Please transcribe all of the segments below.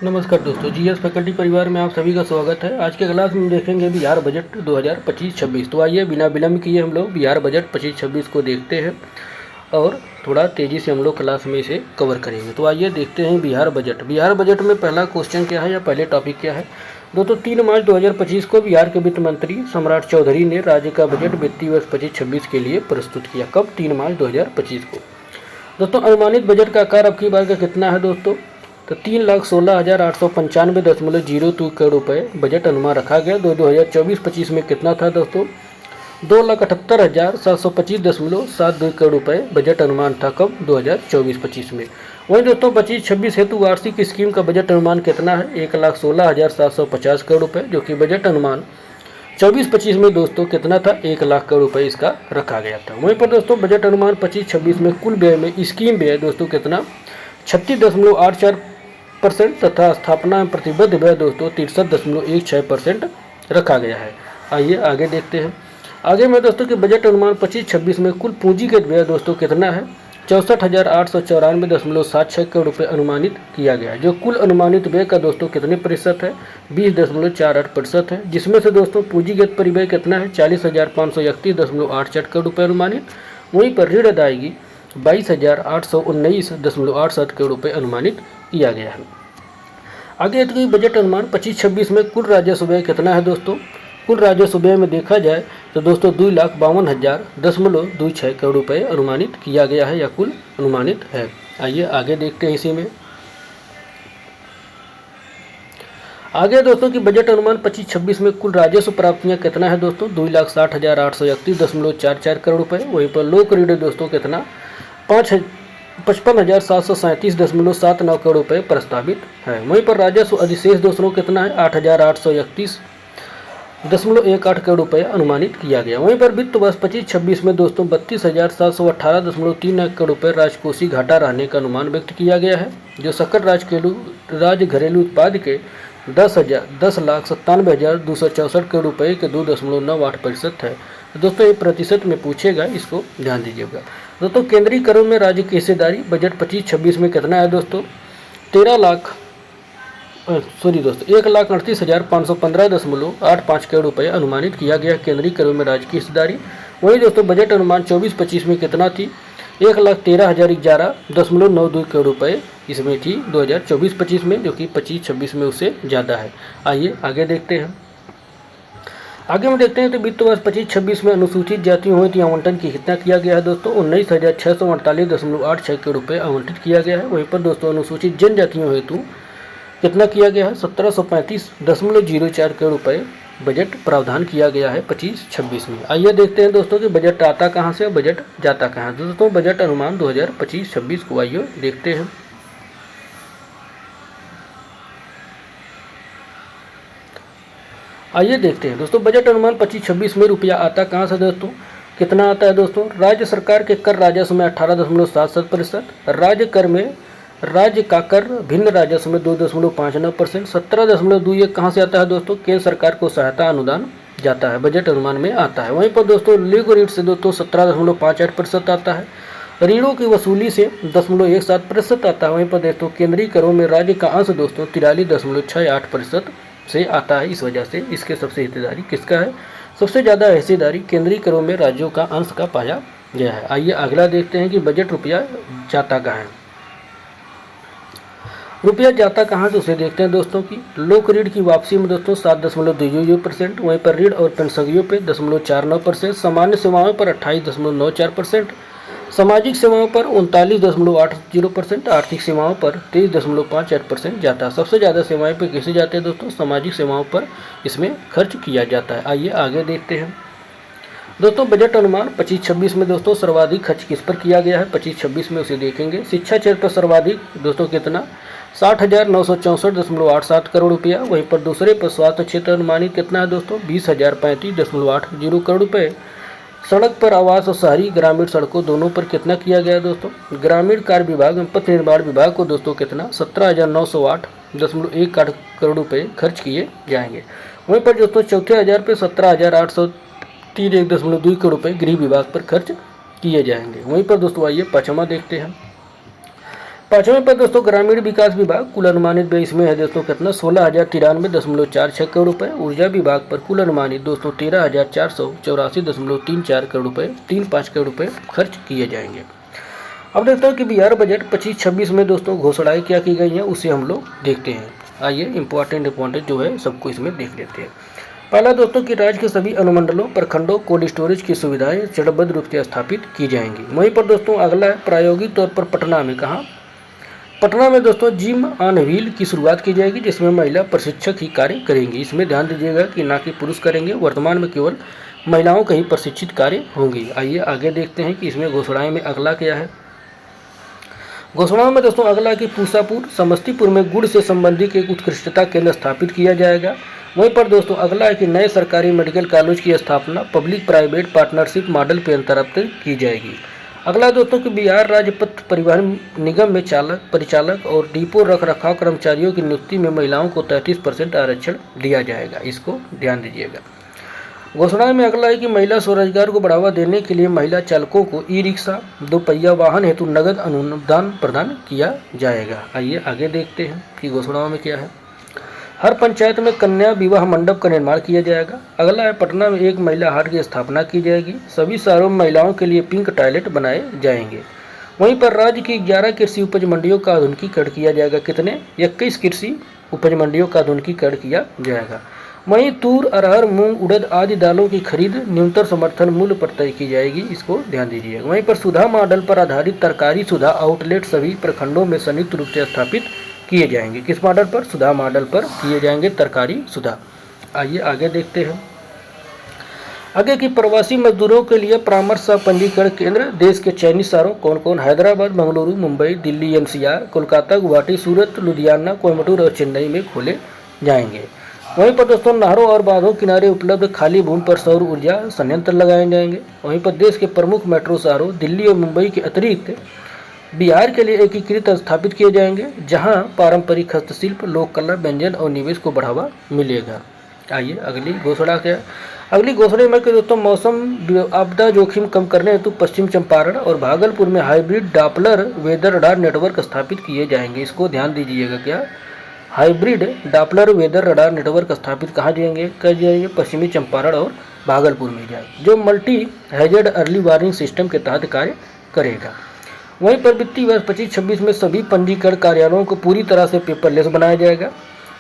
नमस्कार दोस्तों, GS faculty परिवार में आप सभी का स्वागत है। आज के क्लास में देखेंगे बिहार बजट 2025-26। तो आइए बिना विलंब किए हम लोग बिहार बजट 25-26 को देखते हैं और थोड़ा तेज़ी से हम लोग क्लास में इसे कवर करेंगे। तो आइए देखते हैं बिहार बजट। बिहार बजट में पहला क्वेश्चन क्या है या पहले टॉपिक क्या है दोस्तों। 3 मार्च 2025 को बिहार के वित्त मंत्री सम्राट चौधरी ने राज्य का बजट वित्तीय वर्ष 25-26 के लिए प्रस्तुत किया। कब? 3 मार्च 2025 को। दोस्तों अनुमानित बजट का आकार अब की बार का कितना है दोस्तों? तो 3,16,895.02 करोड़ रुपये बजट अनुमान रखा गया। 2024-25 में कितना था दोस्तों? 2,78,725.72 करोड़ रुपये बजट अनुमान था। कब? 2024-25 में। वहीं दोस्तों 25-26 हेतु वार्षिक स्कीम का बजट अनुमान कितना है? 1,16,750 करोड़ रुपये, जो कि बजट अनुमान 24-25 में दोस्तों कितना था? 1 लाख करोड़ रुपये इसका रखा गया था। वहीं पर दोस्तों बजट अनुमान 25-26 में कुल व्यय में स्कीम व्यय दोस्तों कितना? 36.84% तथा स्थापना में प्रतिबद्ध व्यय दोस्तों 63.16% रखा गया है। आइए आगे देखते हैं। आगे में दोस्तों कि बजट अनुमान 25-26 में कुल पूंजीगत व्यय दोस्तों कितना है? 64,894.76 करोड़ रुपये अनुमानित किया गया है। जो कुल अनुमानित व्यय का दोस्तों कितने प्रतिशत है? 20.48% है। जिसमें से दोस्तों पूंजीगत परिव्यय कितना है? 40,531.86 करोड़ रुपये अनुमानित। वहीं पर ऋण अदायगी 22,819.87 करोड़ रुपये अनुमानित किया गया है। आगे तो बजट अनुमान 25-26 में कुल राजस्व व्यय कितना है दोस्तों? कुल राजस्व व्यय में देखा जाए तो दोस्तों 2,52,000.26 करोड़ रुपये अनुमानित किया गया है या कुल अनुमानित है। आइए आगे देखते हैं इसी में। आगे दोस्तों कि बजट अनुमान 25-26 में कुल राजस्व प्राप्तियां कितना है दोस्तों? 2,60,831.44 करोड़ रुपये। वहीं पर लोक ऋण दोस्तों कितना? 55,737.79 करोड़ रुपये प्रस्तावित है। वहीं पर राजस्व अधिशेष दोस्तों कितना है? 8,831.18 करोड़ रुपये अनुमानित किया गया। वहीं पर वित्त वर्ष 25-26 में दोस्तों 32,718.31 करोड़ रुपये राजकोषीय घाटा रहने का अनुमान व्यक्त किया गया है, जो सकल राज्य घरेलू उत्पाद के 10,97,264 करोड़ रुपये के 2.98% है। दोस्तों ये प्रतिशत में पूछेगा, इसको ध्यान दीजिएगा। दोस्तों केंद्रीय करों में राज्य की हिस्सेदारी बजट 25-26 में कितना है दोस्तों? 1,38,515.85 करोड़ रुपये अनुमानित किया गया केंद्रीय करों में राज्य की हिस्सेदारी। वहीं दोस्तों बजट अनुमान 24-25 में कितना थी? 1,13,011.92 करोड़ रुपये इसमें थी 2024-25 में, जो कि 25-26 में उससे ज़्यादा है। आइए आगे देखते हैं। आगे में देखते हैं तो वित्त वर्ष 25-26 में अनुसूचित जातियों हेतु आवंटन की कितना किया गया है दोस्तों? 19,648.86 करोड़ रुपये आवंटित किया गया है। वहीं पर दोस्तों अनुसूचित जनजातियों हेतु कितना किया गया है? 1735.04 करोड़ रुपये बजट प्रावधान किया गया है 25-26 में। आइए देखते हैं दोस्तों कि बजट आता कहाँ से, बजट जाता कहाँ है। दोस्तों बजट अनुमान 2025-26 को आइए देखते हैं। आइए देखते हैं दोस्तों बजट अनुमान 25-26 में रुपया आता कहाँ से दोस्तों? कितना आता है दोस्तों? राज्य सरकार के कर राजस्व में 18.77%, राज्य का कर भिन्न राजस्व में 2.59%, 17.21 कहाँ से आता है दोस्तों? केंद्र सरकार को सहायता अनुदान जाता है, बजट अनुमान में आता है। वहीं पर दोस्तों लीगो रेट से दोस्तों 17.58% आता है। ऋणों की वसूली से 0.17% आता है। वहीं पर दोस्तों केंद्रीय करों में राज्य का अंश दोस्तों 43.68% से आता है। इस वजह से इसके सबसे हिस्सेदारी किसका है? सबसे ज़्यादा हिस्सेदारी केंद्रीय करों में राज्यों का अंश का पाया गया है। आइए अगला देखते हैं कि बजट रुपया जाता कहाँ है। रुपया जाता कहाँ से उसे देखते हैं दोस्तों की लोक ऋण की वापसी में दोस्तों 7.00%, वहीं पर ऋण और पेंशनभोगियों पे 0.49%, सामान्य सेवाओं पर 28.94%, सामाजिक सेवाओं पर 39.80%, आर्थिक सेवाओं पर 23.58% जाता है। सबसे ज़्यादा सेवाएं पे किसे जाते हैं दोस्तों? सामाजिक सेवाओं पर इसमें खर्च किया जाता है। आइए आगे देखते हैं दोस्तों बजट अनुमान 25-26 में दोस्तों सर्वाधिक खर्च किस पर किया गया है? 25-26 में उसे देखेंगे। शिक्षा क्षेत्र पर सर्वाधिक दोस्तों कितना? 60,964.87 करोड़ रुपया। वहीं पर दूसरे पर स्वास्थ्य क्षेत्र अनुमानित कितना है दोस्तों? 20,035.80 करोड़ रुपये। सड़क पर आवास और शहरी ग्रामीण सड़कों दोनों पर कितना किया गया दोस्तों? ग्रामीण कार्य विभाग पथ निर्माण विभाग को दोस्तों कितना? 17,908.18 करोड़ रुपये खर्च किए जाएंगे। वहीं पर दोस्तों चौथे हज़ार पे 17,803.2 करोड़ रुपये गृह विभाग पर खर्च किए जाएंगे। वहीं पर दोस्तों आइए पाँचवा देखते हैं। पाँचवें पर दोस्तों ग्रामीण विकास विभाग, कुल अनुमानित व्यय इसमें है दोस्तों कितना 16,093.46 करोड़ रुपये। ऊर्जा विभाग पर कुल अनुमानित दोस्तों 13,484.34 करोड़ रुपये, 35 करोड़ रुपये खर्च किए जाएंगे। अब देखते हैं कि बिहार बजट 25-26 में दोस्तों घोषणाएं क्या की गई हैं, उसे हम लोग देखते हैं। आइए इम्पोर्टेंट जो है सबको इसमें देख लेते हैं। पहला दोस्तों कि राज्य के सभी अनुमंडलों, प्रखंडों, कोल्ड स्टोरेज की सुविधाएं चरणबद्ध रूप से स्थापित की जाएंगी। वहीं पर दोस्तों अगला है प्रायोगिक तौर पर पटना में, कहाँ, पटना में दोस्तों जिम ऑन व्हील की शुरुआत की जाएगी, जिसमें महिला प्रशिक्षक ही कार्य करेंगी। इसमें ध्यान दीजिएगा कि ना कि पुरुष करेंगे, वर्तमान में केवल महिलाओं का ही प्रशिक्षित कार्य होंगी। आइए आगे देखते हैं कि इसमें घोषणाएं में अगला क्या है। घोषणाओं में दोस्तों अगला कि पूसापुर समस्तीपुर में गुड़ से संबंधित एक उत्कृष्टता केंद्र स्थापित किया जाएगा। वहीं पर दोस्तों अगला है कि नए सरकारी मेडिकल कॉलेज की स्थापना पब्लिक प्राइवेट पार्टनरशिप मॉडल के अंतर्गत की जाएगी। अगला दोस्तों कि बिहार राज्य पथ परिवहन निगम में चालक, परिचालक और डिपो रख रखाव कर्मचारियों की नियुक्ति में महिलाओं को 33% आरक्षण दिया जाएगा। इसको ध्यान दीजिएगा। घोषणा में अगला है कि महिला स्वरोजगार को बढ़ावा देने के लिए महिला चालकों को ई रिक्शा, दोपहिया वाहन हेतु नगद अनुदान प्रदान किया जाएगा। आइए आगे देखते हैं कि घोषणाओं में क्या है। हर पंचायत में कन्या विवाह मंडप का निर्माण किया जाएगा। अगला है पटना में एक महिला हाट की स्थापना की जाएगी। सभी शहरों में महिलाओं के लिए पिंक टॉयलेट बनाए जाएंगे। वहीं पर राज्य की 11 कृषि उपज मंडियों का आधुनिकीकरण किया जाएगा। कितने? 21 कृषि उपज मंडियों का आधुनिकीकरण किया जाएगा। वहीं तूर, अरहर, मूंग, उड़द आदि दालों की खरीद न्यूनतम समर्थन मूल्य पर तय की जाएगी। इसको ध्यान दीजिएगा। वहीं पर सुधा मॉडल पर आधारित तरकारी सुधा आउटलेट सभी प्रखंडों में संयुक्त रूप से स्थापित किए जाएंगे। किस मॉडल पर? सुधा मॉडल पर किए जाएंगे तरकारी सुधा। आइए आगे देखते हैं। आगे की प्रवासी मजदूरों के लिए परामर्श सह पंजीकरण केंद्र देश के चयनित शहरों कौन कौन? हैदराबाद, मंगलुरु, मुंबई, दिल्ली एनसीआर, कोलकाता, गुवाहाटी, सूरत, लुधियाना, कोयम्बटूर और चेन्नई में खोले जाएंगे। वहीं पर दोस्तों नहरों और बांधों किनारे उपलब्ध खाली भूमि पर सौर ऊर्जा संयंत्र लगाए जाएंगे। वहीं पर देश के प्रमुख मेट्रो शहरों दिल्ली और मुंबई के अतिरिक्त बिहार के लिए एकीकृत स्थापित किए जाएंगे, जहां पारंपरिक हस्तशिल्प, लोक कला, व्यंजन और निवेश को बढ़ावा मिलेगा। आइए अगली घोषणा क्या? अगली घोषणा में कि दोस्तों मौसम आपदा जोखिम कम करने हेतु पश्चिम चंपारण और भागलपुर में hybrid Doppler weather radar network स्थापित किए जाएंगे। इसको ध्यान दीजिएगा। क्या? Hybrid Doppler weather radar network स्थापित कहाँ जाएंगे? पश्चिमी चंपारण और भागलपुर में जाएंगे, जो multi hazard early warning system के तहत कार्य करेगा। वहीं पर वित्तीय वर्ष 25-26 में सभी पंजीकरण कार्यालयों को पूरी तरह से पेपरलेस बनाया जाएगा,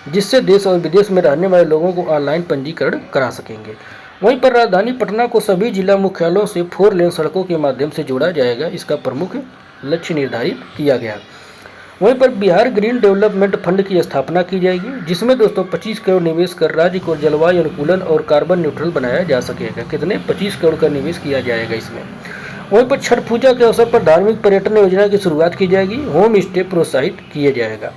जिससे देश और विदेश में रहने वाले लोगों को ऑनलाइन पंजीकरण करा सकेंगे। वहीं पर राजधानी पटना को सभी जिला मुख्यालयों से 4 लेन सड़कों के माध्यम से जोड़ा जाएगा। इसका प्रमुख लक्ष्य निर्धारित किया गया। वहीं पर बिहार ग्रीन डेवलपमेंट फंड की स्थापना की जाएगी, जिसमें दोस्तों 25 करोड़ निवेश कर राज्य को जलवायु अनुकूलन और कार्बन न्यूट्रल बनाया जा सकेगा। कितने? 25 करोड़ का निवेश किया जाएगा इसमें। वहीं पर छठ पूजा के अवसर पर धार्मिक पर्यटन योजना की शुरुआत की जाएगी। होम स्टे प्रोत्साहित किया जाएगा।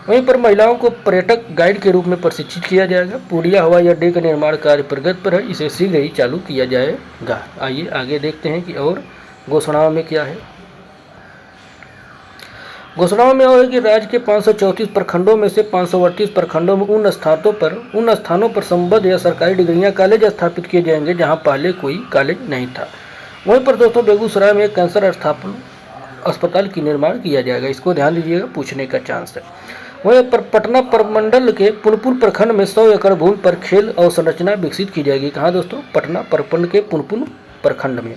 वहीं पर महिलाओं को पर्यटक गाइड के रूप में प्रशिक्षित किया जाएगा। पूर्णिया हवाई अड्डे का निर्माण कार्य प्रगति पर है, इसे शीघ्र ही चालू किया जाएगा। आइए आगे देखते हैं कि और घोषणाओं में क्या है। घोषणाओं में और है कि राज्य के 534 प्रखंडों में से 538 प्रखंडों में उन स्थानों पर संबद्ध या सरकारी डिग्रियां कॉलेज स्थापित किए जाएंगे जहां पहले कोई कॉलेज नहीं था। वहीं पर दोस्तों बेगूसराय में एक कैंसर अस्पताल की निर्माण किया जाएगा। इसको ध्यान दीजिएगा, पूछने का चांस है। वहीं पर पटना प्रमंडल के पुनपुन प्रखंड में 100 एकड़ भूमि पर खेल अवसंरचना विकसित की जाएगी। कहाँ दोस्तों? पटना प्रमंडल के पुनपुन प्रखंड में।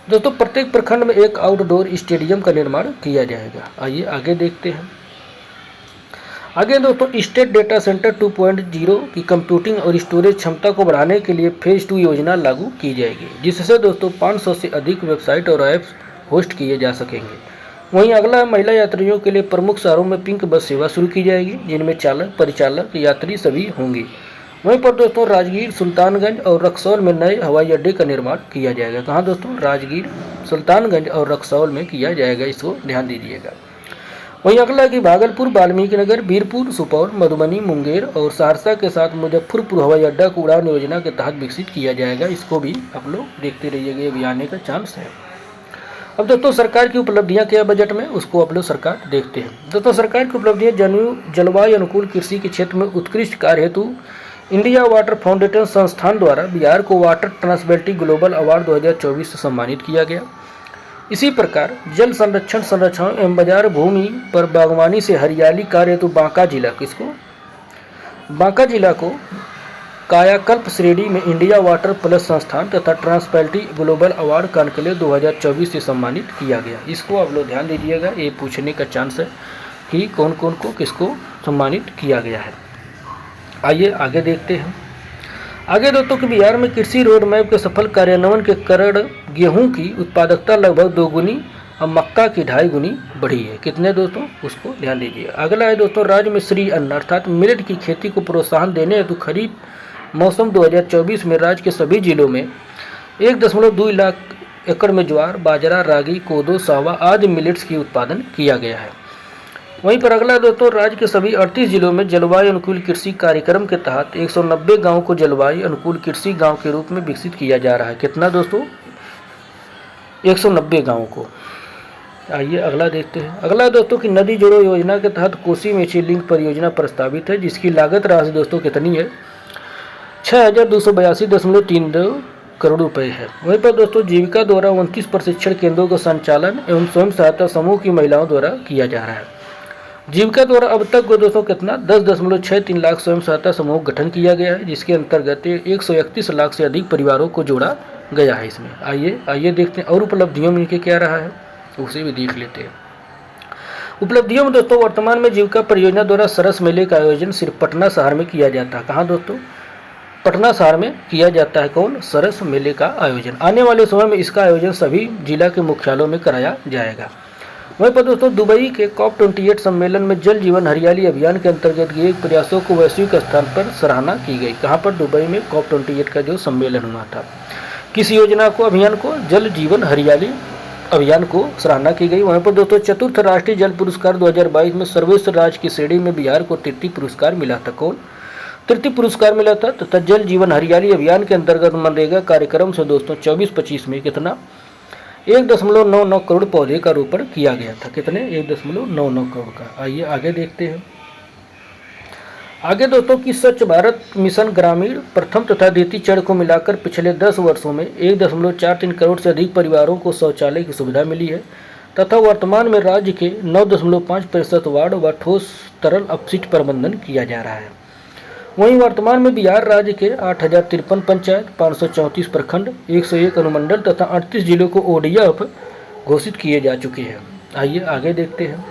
दोस्तों प्रत्येक प्रखंड में एक आउटडोर स्टेडियम का निर्माण किया जाएगा। आइए आगे देखते हैं। आगे दोस्तों स्टेट डेटा सेंटर 2.0 की कंप्यूटिंग और स्टोरेज क्षमता को बढ़ाने के लिए फेज 2 योजना लागू की जाएगी, जिससे दोस्तों 500 से अधिक वेबसाइट और ऐप्स होस्ट किए जा सकेंगे। वहीं अगला महिला यात्रियों के लिए प्रमुख शहरों में पिंक बस सेवा शुरू की जाएगी, जिनमें चालक, परिचालक, यात्री सभी होंगे। वहीं पर दोस्तों राजगीर, सुल्तानगंज और रक्सौल में नए हवाई अड्डे का निर्माण किया जाएगा। कहाँ दोस्तों? राजगीर, सुल्तानगंज और रक्सौल में किया जाएगा। इसको ध्यान दीजिएगा। वहीं अगला कि भागलपुर, वाल्मीकि नगर, बीरपुर, सुपौल, मधुबनी, मुंगेर और सहरसा के साथ मुजफ्फरपुर हवाई अड्डा को उड़ान योजना के तहत विकसित किया जाएगा। इसको भी आप लोग देखते रहिएगा, ये भी आने का चांस है। अब दोस्तों सरकार की उपलब्धियां क्या बजट में, उसको आप लोग सरकार देखते हैं। दोस्तों सरकार की उपलब्धियां जलवायु अनुकूल कृषि के क्षेत्र में उत्कृष्ट कार्य हेतु इंडिया वाटर फाउंडेशन संस्थान द्वारा बिहार को वाटर ट्रांसबिलिटी ग्लोबल अवार्ड 2024 से सम्मानित किया गया। इसी प्रकार जल संरक्षण संरक्षण एवं बाजार भूमि पर बागवानी से हरियाली कार्य तो बांका जिला को कायाकल्प श्रेणी में इंडिया वाटर प्लस संस्थान तथा ट्रांसपेरेंटी ग्लोबल अवार्ड कॉन्क्लेव 2024 से सम्मानित किया गया। इसको आप लोग ध्यान दीजिएगा, ये पूछने का चांस है कि कौन कौन को किसको सम्मानित किया गया है। आइए आगे देखते हैं। आगे दोस्तों कि बिहार में कृषि रोड मैप के सफल कार्यान्वयन के कारण गेहूं की उत्पादकता लगभग 2 गुनी और मक्का की 2.5 गुनी बढ़ी है। कितने दोस्तों, उसको ध्यान दीजिए। अगला है दोस्तों, राज्य में श्री अन्न अर्थात मिलेट की खेती को प्रोत्साहन देने हेतु खरीफ मौसम 2024 में राज्य के सभी जिलों में 1.2 लाख एकड़ में ज्वार, बाजरा, रागी, कोदो, सावा आदि मिलेट्स की उत्पादन किया गया है। वहीं पर अगला दोस्तों, राज्य के सभी 38 जिलों में जलवायु अनुकूल कृषि कार्यक्रम के तहत 190 गांवों को जलवायु अनुकूल कृषि गांव के रूप में विकसित किया जा रहा है। कितना दोस्तों, 190 गांवों को। आइए अगला देखते हैं। अगला दोस्तों कि नदी जोड़ो योजना के तहत कोसी मेची लिंक परियोजना प्रस्तावित है, जिसकी लागत राशि दोस्तों कितनी है, 6282.32 करोड़ रुपए है। वहीं पर दोस्तों जीविका द्वारा 29 प्रशिक्षण केंद्रों का संचालन एवं स्वयं सहायता समूह की महिलाओं द्वारा किया जा रहा है। जीविका द्वारा अब तक को दोस्तों कितना 10.63 लाख स्वयं सहायता समूह गठन किया गया है, जिसके अंतर्गत 131 लाख से अधिक परिवारों को जोड़ा गया है इसमें। आइए देखते हैं और उपलब्धियों में इनके क्या रहा है, उसे भी देख लेते हैं। उपलब्धियों में दोस्तों वर्तमान में जीविका परियोजना द्वारा सरस मेले का आयोजन सिर्फ पटना शहर में किया जाता है। कहाँ दोस्तों, पटना शहर में किया जाता है कौन, सरस मेले का आयोजन। आने वाले समय में इसका आयोजन सभी जिला के मुख्यालयों में कराया जाएगा। वहीं पर दोस्तों दुबई के COP28 सम्मेलन में जल जीवन हरियाली अभियान के अंतर्गत किए प्रयासों को वैश्विक स्तर पर सराहना की गई। कहाँ पर, दुबई में COP28 का जो सम्मेलन हुआ था, किस योजना को, अभियान को, जल जीवन हरियाली अभियान को सराहना की गई। वहीं पर दोस्तों चतुर्थ राष्ट्रीय जल पुरस्कार 2022 में सर्वश्रेष्ठ राज्य की श्रेणी में बिहार को तृतीय पुरस्कार मिला था। कौन, तृतीय पुरस्कार मिला था। तथा जल जीवन हरियाली अभियान के अंतर्गत मनरेगा कार्यक्रम से दोस्तों 24-25 में कितना 1.99 करोड़ पौधे का रोपण किया गया था। कितने, 1.99 करोड़ का। आइए आगे देखते हैं। आगे दोस्तों कि स्वच्छ भारत मिशन ग्रामीण प्रथम तथा द्वितीय चरण को मिलाकर पिछले 10 वर्षों में 1.43 करोड़ से अधिक परिवारों को शौचालय की सुविधा मिली है तथा वर्तमान में राज्य के 9.5% वार्ड व ठोस तरल अपशिष्ट प्रबंधन किया जा रहा है। वहीं वर्तमान में बिहार राज्य के 8053 पंचायत, 534 प्रखंड, 101 अनुमंडल तथा 38 जिलों को ODF घोषित किए जा चुके हैं। आइए आगे देखते हैं।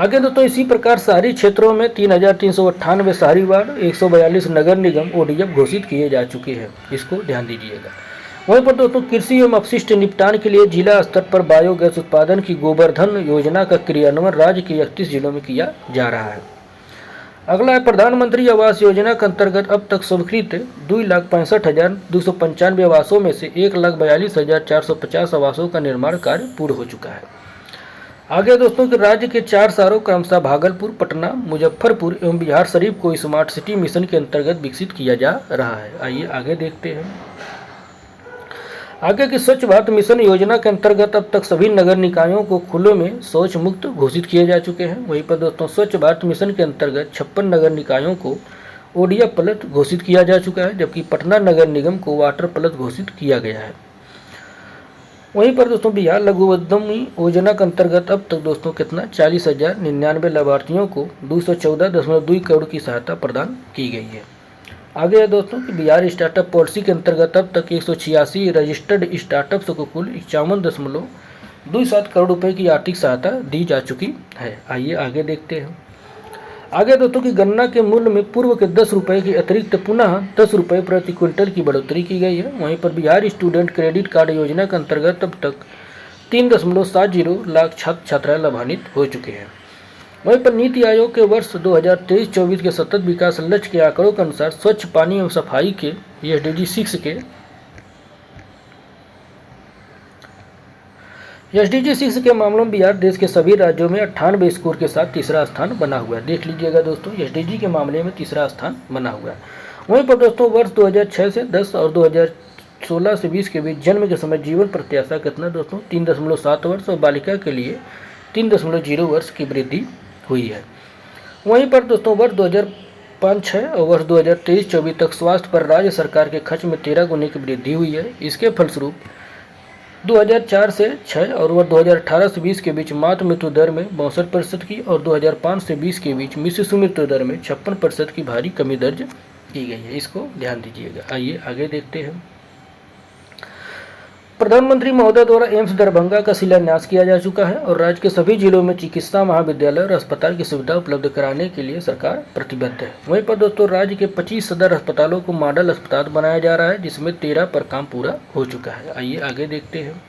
आगे दोस्तों इसी प्रकार शहरी क्षेत्रों में 3398 शहरी वार्ड, 142 नगर निगम ODF घोषित किए जा चुके हैं। इसको ध्यान दीजिएगा। वहीं पर दोस्तों कृषि एवं अपशिष्ट निपटान के लिए जिला स्तर पर बायोगैस उत्पादन की गोवर्धन योजना का क्रियान्वयन राज्य के 31 जिलों में किया जा रहा है। अगला है प्रधानमंत्री आवास योजना के अंतर्गत अब तक स्वीकृत 2,65,295 आवासों में से 1,42,450 आवासों का निर्माण कार्य पूर्ण हो चुका है। आगे दोस्तों कि राज्य के 4 शहरों क्रमशः भागलपुर, पटना, मुजफ्फरपुर एवं बिहार शरीफ को स्मार्ट सिटी मिशन के अंतर्गत विकसित किया जा रहा है। आइए आगे देखते हैं। आगे की स्वच्छ भारत मिशन योजना के अंतर्गत अब तक सभी नगर निकायों को खुले में शौच मुक्त घोषित किए जा चुके हैं। वहीं पर दोस्तों स्वच्छ भारत मिशन के अंतर्गत 56 नगर निकायों को ODF प्लस घोषित किया जा चुका है, जबकि पटना नगर निगम को वाटर प्लस घोषित किया गया है। वहीं पर दोस्तों बिहार लघु उद्यमी योजना के अंतर्गत अब तक दोस्तों कितना 40,099 लाभार्थियों को 214.2 करोड़ की सहायता प्रदान की गई है। आगे है दोस्तों कि बिहार स्टार्टअप पॉलिसी के अंतर्गत अब तक 186 रजिस्टर्ड स्टार्टअप्स को कुल 51.27 करोड़ रुपए की आर्थिक सहायता दी जा चुकी है। आइए आगे देखते हैं। आगे दोस्तों कि गन्ना के मूल्य में पूर्व के 10 रुपये के अतिरिक्त पुनः 10 रुपये प्रति क्विंटल की बढ़ोतरी की गई है। वहीं पर बिहार स्टूडेंट क्रेडिट कार्ड योजना के अंतर्गत अब तक 3.70 लाख छात्र छात्राएं लाभान्वित हो चुके हैं। वहीं पर नीति आयोग के वर्ष 2023-24 के सतत विकास लक्ष्य के आंकड़ों के अनुसार स्वच्छ पानी एवं सफाई के SDG 6 के मामलों में बिहार देश के सभी राज्यों में 98 स्कोर के साथ तीसरा स्थान बना हुआ है। देख लीजिएगा दोस्तों, SDG के मामले में तीसरा स्थान बना हुआ है। वहीं पर दोस्तों वर्ष 2006 से 10 और 2016 से 20 के बीच जन्म के समय जीवन प्रत्याशा कितना दोस्तों 3.7 वर्ष और बालिका के लिए 3.0 वर्ष की वृद्धि हुई है। वहीं पर दोस्तों वर्ष 2005-06 और वर्ष 2023-24 तक स्वास्थ्य पर राज्य सरकार के खर्च में 13 गुने की वृद्धि हुई है। इसके फलस्वरूप 2004 से 6 और वह 2018 से 20 के बीच मातृ मृत्यु दर में 62% की और 2005 से 20 के बीच शिशु मृत्यु दर में 56% की भारी कमी दर्ज की गई है। इसको ध्यान दीजिएगा। आइए आगे देखते हैं। प्रधानमंत्री महोदय द्वारा एम्स दरभंगा का शिलान्यास किया जा चुका है और राज्य के सभी जिलों में चिकित्सा महाविद्यालय और अस्पताल की सुविधा उपलब्ध कराने के लिए सरकार प्रतिबद्ध है। वहीं पर दोस्तों राज्य के 25 सदर अस्पतालों को मॉडल अस्पताल बनाया जा रहा है, जिसमें 13 पर काम पूरा हो चुका है। आइए आगे देखते हैं।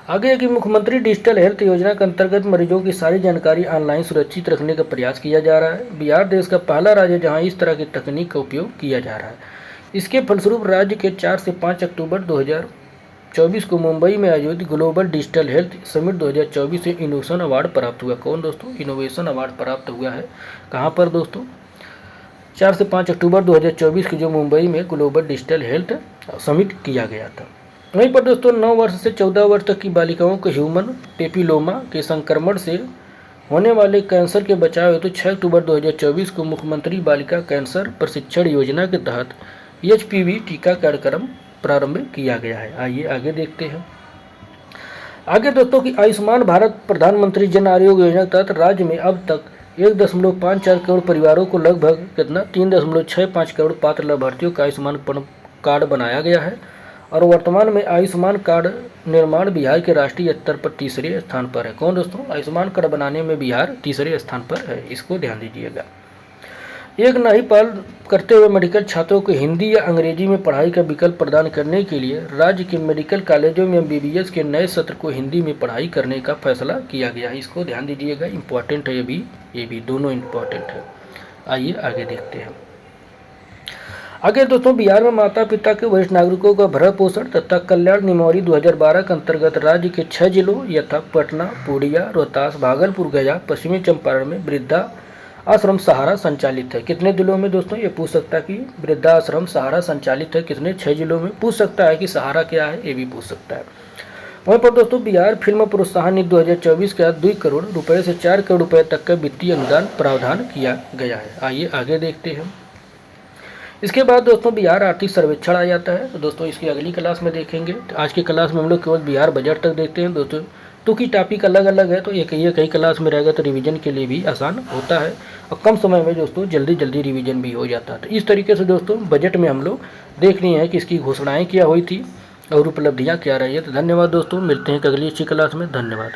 आगे कि मुख्यमंत्री डिजिटल हेल्थ योजना के अंतर्गत मरीजों की सारी जानकारी ऑनलाइन सुरक्षित रखने का प्रयास किया जा रहा है। बिहार देश का पहला राज्य है जहां इस तरह की तकनीक का उपयोग किया जा रहा है। इसके फलस्वरूप राज्य के 4 से 5 अक्टूबर 2024 को मुंबई में आयोजित ग्लोबल डिजिटल हेल्थ समिट 2024 से इनोवेशन अवार्ड प्राप्त हुआ। कौन दोस्तों? इनोवेशन अवार्ड प्राप्त हुआ है। कहाँ पर दोस्तों? 4 से 5 अक्टूबर 2024 को जो मुंबई में ग्लोबल डिजिटल हेल्थ समिट किया गया था। वहीं पर दोस्तों 9 वर्ष से 14 वर्ष तक की बालिकाओं को ह्यूमन पेपिलोमा के संक्रमण से होने वाले कैंसर के बचाव हेतु 6 अक्टूबर 2024 को मुख्यमंत्री बालिका कैंसर प्रशिक्षण योजना के तहत HPV टीका कार्यक्रम प्रारंभ किया गया है। आइए आगे देखते हैं। आगे दोस्तों कि आयुष्मान भारत प्रधानमंत्री जन आरोग्य योजना के तहत राज्य में अब तक 1.54 करोड़ परिवारों को लगभग कितना 3.65 करोड़ पात्र लाभार्थियों का आयुष्मान कार्ड बनाया गया है और वर्तमान में आयुष्मान कार्ड निर्माण बिहार के राष्ट्रीय स्तर पर तीसरे स्थान पर है। कौन दोस्तों? आयुष्मान कार्ड बनाने में बिहार तीसरे स्थान पर है। इसको ध्यान दीजिएगा। एक नई पहल करते हुए मेडिकल छात्रों को हिंदी या अंग्रेजी में पढ़ाई का विकल्प प्रदान करने के लिए राज्य के मेडिकल कॉलेजों में MBBS के नए सत्र को हिंदी में पढ़ाई करने का फैसला किया गया है। इसको ध्यान दीजिएगा, इम्पॉर्टेंट है। ये भी दोनों इम्पॉर्टेंट है। आइए आगे देखते हैं। आगे दोस्तों बिहार में माता पिता के वरिष्ठ नागरिकों का भरण पोषण तथा कल्याण नियमावली 2012 के अंतर्गत राज्य के 6 जिलों यथा पटना, पूर्णिया, रोहतास, भागलपुर, गया, पश्चिमी चंपारण में वृद्धा आश्रम सहारा संचालित है। कितने जिलों में दोस्तों? ये पूछ सकता है कि वृद्धाश्रम सहारा संचालित है कितने? 6 जिलों में। पूछ सकता है कि सहारा क्या है, ये भी पूछ सकता है। वहीं पर दोस्तों बिहार फिल्म प्रोत्साहन नीति 2024 के तहत 2 करोड़ रुपए से 4 करोड़ रुपए तक का वित्तीय अनुदान प्रावधान किया गया है। आइए आगे देखते हैं। इसके बाद दोस्तों बिहार आर्थिक सर्वेक्षण आ जाता है। तो दोस्तों इसकी अगली क्लास में देखेंगे। आज की क्लास में हम लोग केवल बिहार बजट तक देखते हैं दोस्तों। तो की टॉपिक अलग अलग है, तो एक कई क्लास में रहेगा तो रिवीजन के लिए भी आसान होता है और कम समय में दोस्तों जल्दी रिवीजन भी हो जाता है। तो इस तरीके से दोस्तों बजट में हम लोग देख रहे हैं कि इसकी घोषणाएं क्या हुई थी और उपलब्धियां क्या रही है। तो धन्यवाद दोस्तों, मिलते हैं अगली अच्छी क्लास में। धन्यवाद।